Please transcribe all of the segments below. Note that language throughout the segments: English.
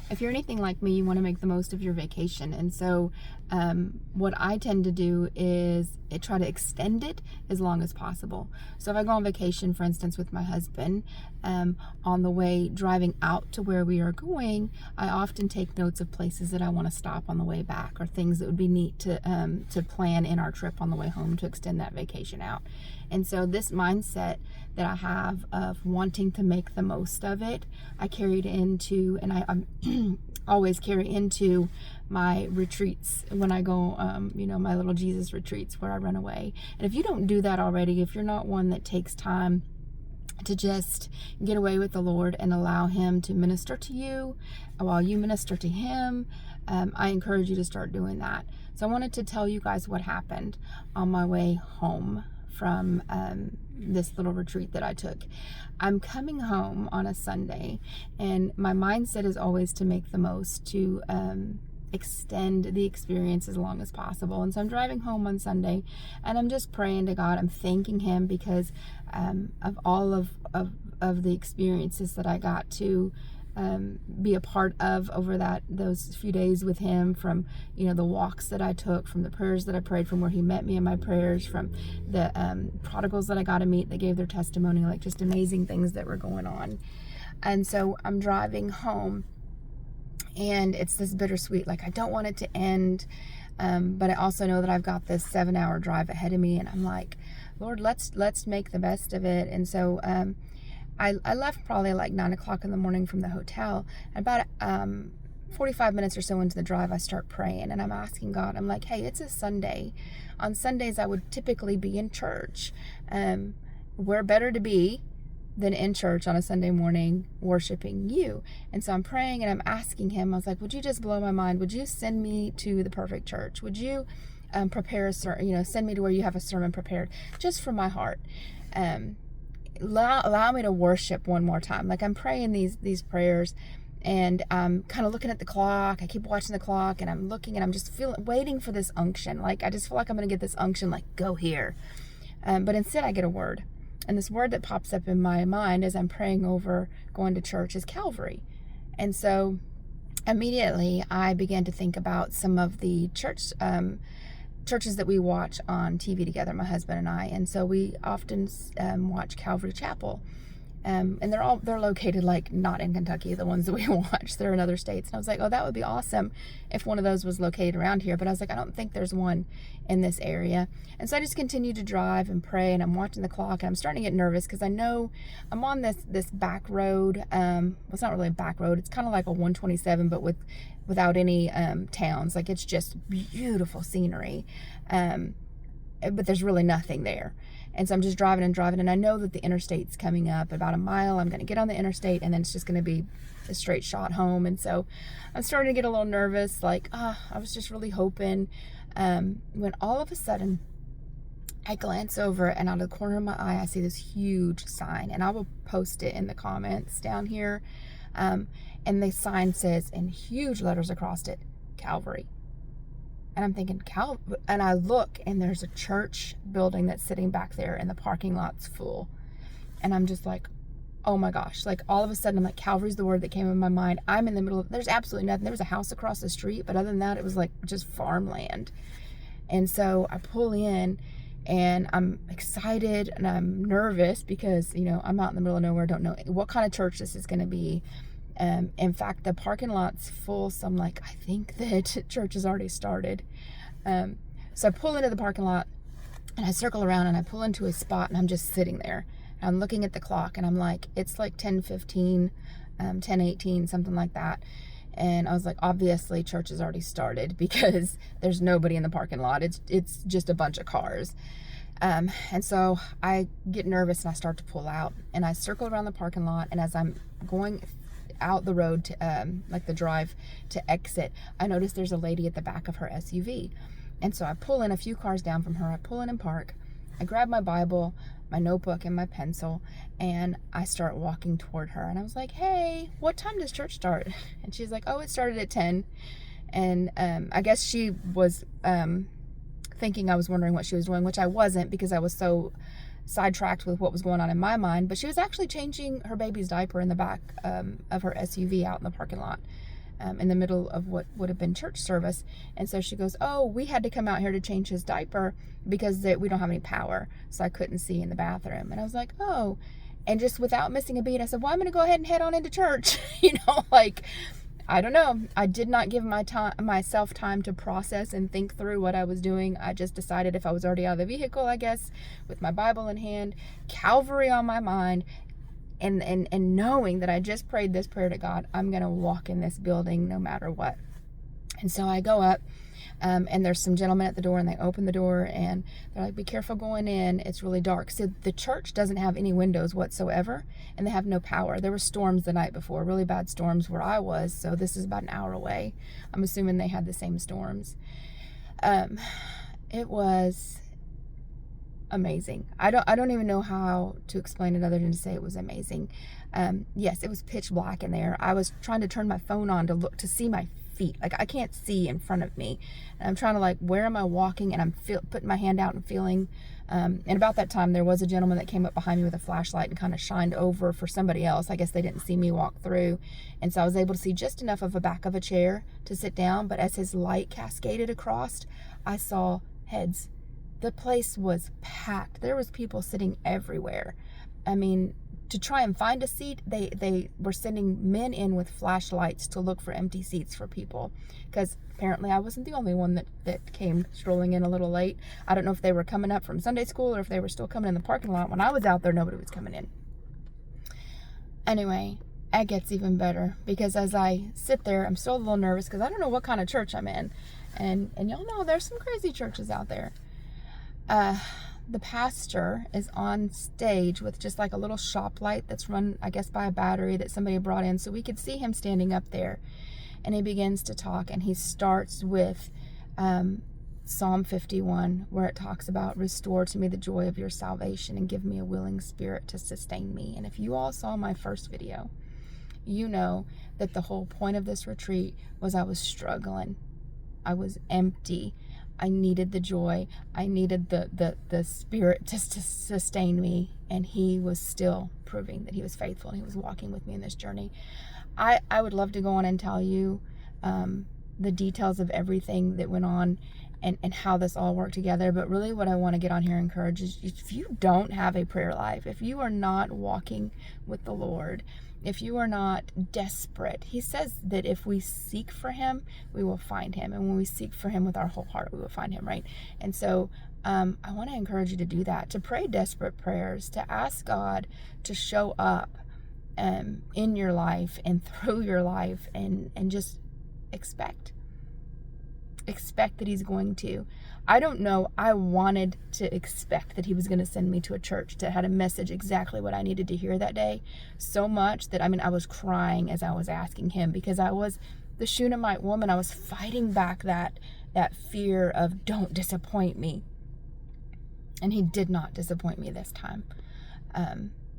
if you're anything like me, you want to make the most of your vacation. And so what I tend to do is try to extend it as long as possible. So if I go on vacation, for instance, with my husband, on the way driving out to where we are going, I often take notes of places that I want to stop on the way back, or things that would be neat to plan in our trip on the way home to extend that vacation out. And so this mindset that I have of wanting to make the most of it, I carried into, and I'm always carry into my retreats when I go, my little Jesus retreats where I run away. And if you don't do that already, if you're not one that takes time to just get away with the Lord and allow Him to minister to you while you minister to Him, I encourage you to start doing that. So I wanted to tell you guys what happened on my way home from this little retreat that I took. I'm coming home on a Sunday, and my mindset is always to make the most, to extend the experience as long as possible. And so I'm driving home on Sunday, and I'm just praying to God. I'm thanking Him because of all of the experiences that I got to be a part of over those few days with Him, from the walks that I took, from the prayers that I prayed, from where He met me in my prayers, from the prodigals that I got to meet that gave their testimony, like just amazing things that were going on. And so I'm driving home, and it's this bittersweet, like I don't want it to end, but I also know that I've got this 7-hour drive ahead of me, and I'm like, Lord, let's make the best of it. And so I left probably like 9 o'clock in the morning from the hotel. About 45 minutes or so into the drive, I start praying, and I'm asking God, I'm like, hey, it's a Sunday. On Sundays, I would typically be in church. Where better to be than in church on a Sunday morning worshiping you? And so I'm praying and I'm asking Him, I was like, would you just blow my mind? Would you send me to the perfect church? Would you prepare send me to where you have a sermon prepared just from my heart? Allow me to worship one more time. Like I'm praying these prayers, and I'm kind of looking at the clock. I keep watching the clock, and I'm looking, and I'm just waiting for this unction. Like I just feel like I'm going to get this unction, like go here. But instead I get a word. And this word that pops up in my mind as I'm praying over going to church is Calvary. And so immediately I began to think about some of the churches that we watch on TV together, my husband and I. And so we often watch Calvary Chapel. And they're located like not in Kentucky, the ones that we watch. They're in other states. And I was like, oh, that would be awesome if one of those was located around here. But I was like, I don't think there's one in this area. And so I just continued to drive and pray, and I'm watching the clock, and I'm starting to get nervous because I know I'm on this back road. Well, it's not really a back road. It's kind of like a 127, but without any towns. Like it's just beautiful scenery. But there's really nothing there. And so I'm just driving, and I know that the interstate's coming up about a mile. I'm going to get on the interstate, and then it's just going to be a straight shot home. And so I'm starting to get a little nervous, like, I was just really hoping, when all of a sudden I glance over, and out of the corner of my eye, I see this huge sign, and I will post it in the comments down here. And the sign says in huge letters across it, Calvary. And I'm thinking, and I look, and there's a church building that's sitting back there, and the parking lot's full. And I'm just like, oh my gosh. Like all of a sudden, I'm like, Calvary's the word that came in my mind. I'm in the middle of, there's absolutely nothing. There was a house across the street, but other than that, it was like just farmland. And so I pull in, and I'm excited, and I'm nervous because, I'm out in the middle of nowhere, don't know what kind of church this is going to be. In fact, the parking lot's full, so I'm like, I think that church has already started. So I pull into the parking lot, and I circle around, and I pull into a spot, and I'm just sitting there. And I'm looking at the clock, and I'm like, it's like 10:15, 10:18, something like that. And I was like, obviously church has already started because there's nobody in the parking lot. It's just a bunch of cars. And so I get nervous, and I start to pull out, and I circle around the parking lot, and as I'm going out the road to like the drive to exit, I noticed there's a lady at the back of her SUV. And so I pull in a few cars down from her. I pull in and park. I grab my Bible, my notebook, and my pencil, and I start walking toward her. And I was like, hey, what time does church start? And she's like, oh, it started at 10. And I guess she was thinking I was wondering what she was doing, which I wasn't, because I was so sidetracked with what was going on in my mind. But she was actually changing her baby's diaper in the back of her SUV out in the parking lot. in the middle of what would have been church service. And so she goes, oh, we had to come out here to change his diaper because we don't have any power. So I couldn't see in the bathroom. And I was like, oh. And just without missing a beat, I said, well, I'm going to go ahead and head on into church. Like, I don't know. I did not give myself time to process and think through what I was doing. I just decided, if I was already out of the vehicle, I guess, with my Bible in hand, Calvary on my mind, and knowing that I just prayed this prayer to God, I'm going to walk in this building no matter what. And so I go up, and there's some gentlemen at the door, and they open the door, and they're like, be careful going in. It's really dark. So the church doesn't have any windows whatsoever, and they have no power. There were storms the night before, really bad storms where I was. So this is about an hour away. I'm assuming they had the same storms. It was amazing. I don't even know how to explain it other than to say it was amazing. Yes, it was pitch black in there. I was trying to turn my phone on to look to see my feet. Like, I can't see in front of me, and I'm trying to, like, where am I walking? And I'm putting my hand out and feeling. And about that time, there was a gentleman that came up behind me with a flashlight and kind of shined over for somebody else. I guess they didn't see me walk through, and so I was able to see just enough of the back of a chair to sit down. But as his light cascaded across, I saw heads. The place was packed. There was people sitting everywhere. I mean, to try and find a seat, they were sending men in with flashlights to look for empty seats for people, because apparently I wasn't the only one that came strolling in a little late. I don't know if they were coming up from Sunday school or if they were still coming in the parking lot. When I was out there, nobody was coming in. Anyway, it gets even better, because as I sit there, I'm still a little nervous because I don't know what kind of church I'm in, and y'all know there's some crazy churches out there. The pastor is on stage with just like a little shop light that's run, I guess, by a battery that somebody brought in, so we could see him standing up there. And he begins to talk, and he starts with Psalm 51, where it talks about, restore to me the joy of your salvation and give me a willing spirit to sustain me. And if you all saw my first video, you know that the whole point of this retreat was I was struggling. I was empty. I needed the joy. I needed the spirit to sustain me. And he was still proving that he was faithful, and he was walking with me in this journey. I would love to go on and tell you the details of everything that went on and how this all worked together. But really what I want to get on here and encourage is, if you don't have a prayer life, if you are not walking with the Lord, if you are not desperate, he says that if we seek for him, we will find him. And when we seek for him with our whole heart, we will find him, right? And so I want to encourage you to do that, to pray desperate prayers, to ask God to show up in your life and through your life, and just expect that he's going to. I don't know. I wanted to expect that he was going to send me to a church that had a message exactly what I needed to hear that day, so much that, I was crying as I was asking him, because I was the Shunammite woman. I was fighting back that fear of, don't disappoint me. And he did not disappoint me this time.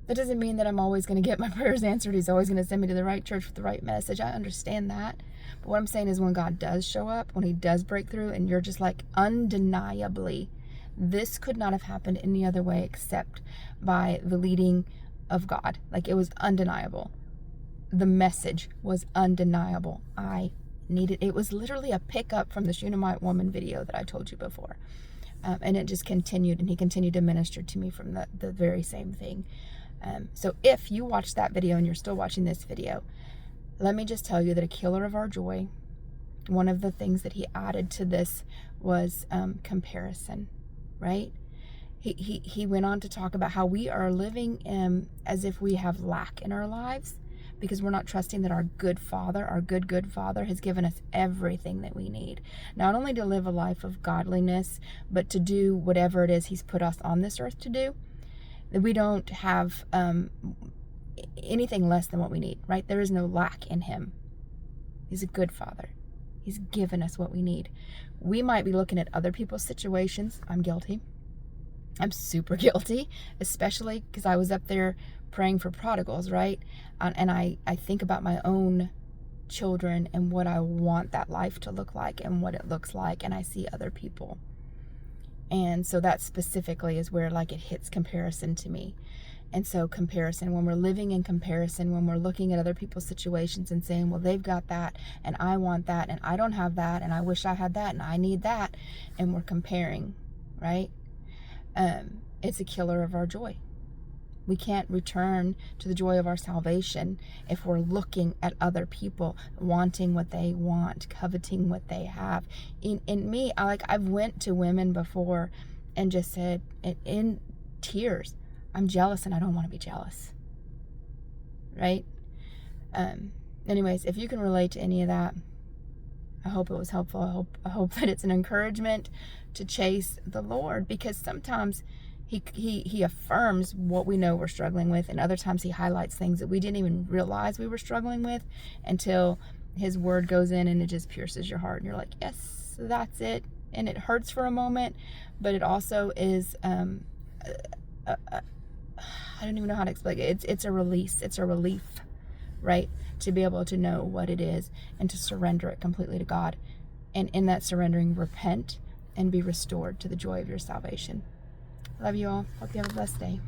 That doesn't mean that I'm always going to get my prayers answered. He's always going to send me to the right church with the right message. I understand that. But what I'm saying is, when God does show up, when he does break through, and you're just like, undeniably, this could not have happened any other way except by the leading of God. Like, it was undeniable. The message was undeniable. It was literally a pickup from the Shunammite woman video that I told you before. And it just continued, and he continued to minister to me from the very same thing. So if you watched that video and you're still watching this video, let me just tell you that a killer of our joy, one of the things that he added to this was comparison, right? He went on to talk about how we are living as if we have lack in our lives, because we're not trusting that our good Father, our good Father, has given us everything that we need. Not only to live a life of godliness, but to do whatever it is he's put us on this earth to do. That we don't have anything less than what we need, right? There is no lack in him. He's a good Father. He's given us what we need. We might be looking at other people's situations. I'm guilty. I'm super guilty, especially because I was up there praying for prodigals, right? And I think about my own children and what I want that life to look like and what it looks like, and I see other people. And so that specifically is where, like, it hits comparison to me. And so comparison, when we're living in comparison, when we're looking at other people's situations and saying, well, they've got that and I want that and I don't have that and I wish I had that and I need that, and we're comparing, right? It's a killer of our joy. We can't return to the joy of our salvation if we're looking at other people, wanting what they want, coveting what they have. In me, I've went to women before and just said in tears, I'm jealous and I don't want to be jealous. Right? Anyways, if you can relate to any of that, I hope it was helpful. I hope that it's an encouragement to chase the Lord, because sometimes He affirms what we know we're struggling with, and other times He highlights things that we didn't even realize we were struggling with until His word goes in and it just pierces your heart and you're like, yes, that's it. And it hurts for a moment, but it also is I don't even know how to explain it. It's a release. It's a relief, right? To be able to know what it is and to surrender it completely to God. And in that surrendering, repent and be restored to the joy of your salvation. Love you all. Hope you have a blessed day.